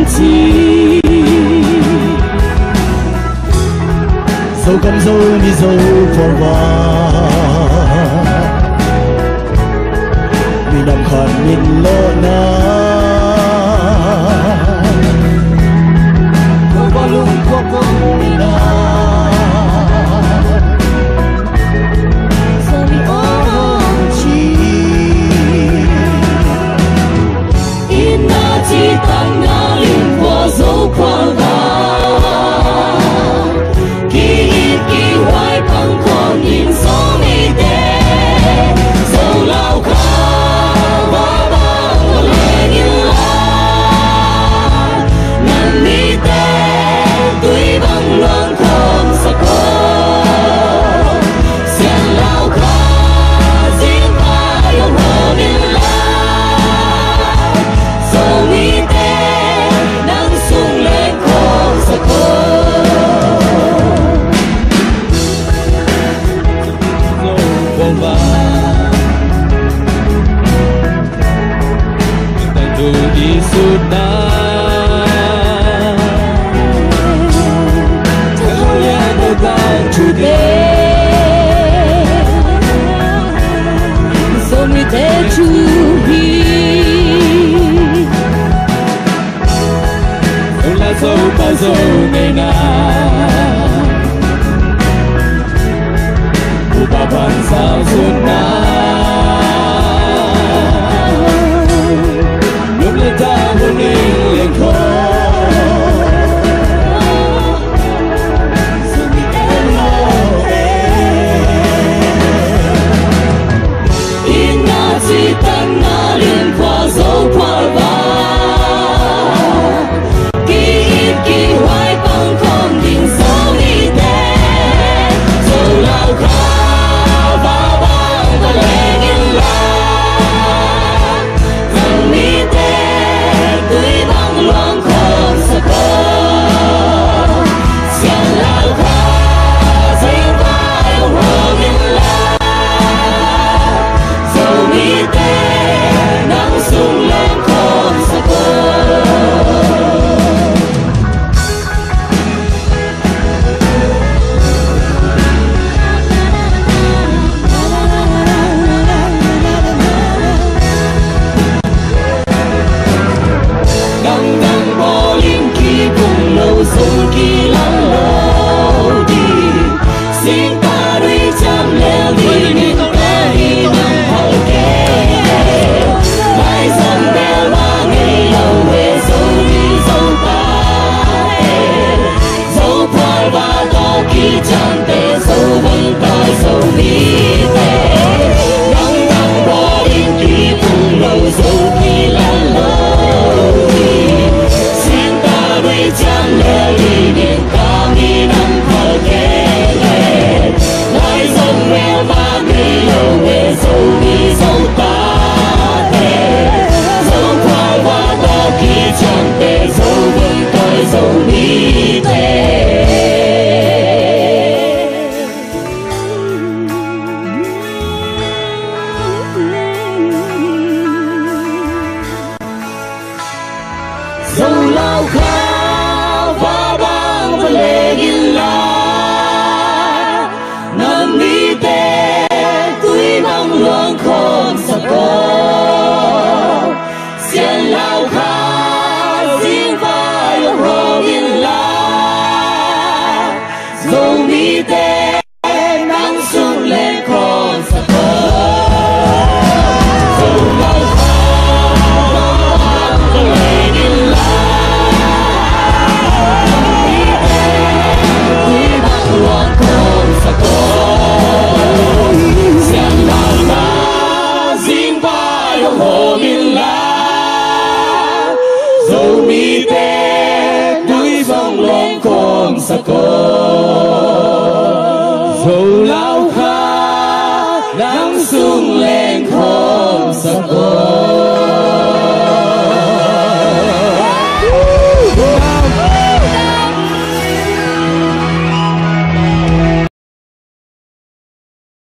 起，走咁走你走破話，你นำขันมินโลนาพวกบอลลุงพวกผมมีนา 当那灵火走qua va记忆记怀旁狂nhìn gió mi tê dầu lao khá và băng lệ như lá ngàn mi tê tuy băng loạn không sắc khô xiên lao khá riêng ta yêu hồ biên lá dầu mi di sudah terlihat dengan today Zomi te chuhi Ola zo pa zo nena Upapan sa sunnah ta muốn đi lên khó in na chỉ tăng na liên qua dấu qua va ký ít ký hoài băng không nhìn dấu đi tê dấu lao khá và băng và lệ nghiêng la dấu mi tê tuy băng loạn không sợ cơ xiên lao khá riêng ta yêu hồ biên la dầu mi tê nắng sung lên không sợ cơ sông kỳ lăng lâu đi xin ta đi chăm leo đi nên ta đi nằm hậu kê mai dần bèo ba ngày lâu về dấu đi dấu ta dấu khoai và to kỳ chẳng tê dấu vân tay dấu mi tê nắng nắng bỏ đến kỳ cùng lâu dấu kỳ lăng lâu đi xin ta đi chăm leo niềm kami nằm thở kề lệ lại dòng mèo ba người lâu về dấu đi dấu ta tê dấu khoai và to khi chẳng tê dấu vân tay dấu mi tê dấu lao khá nằm mi tê tuy băng loạn không sợ cô xiên la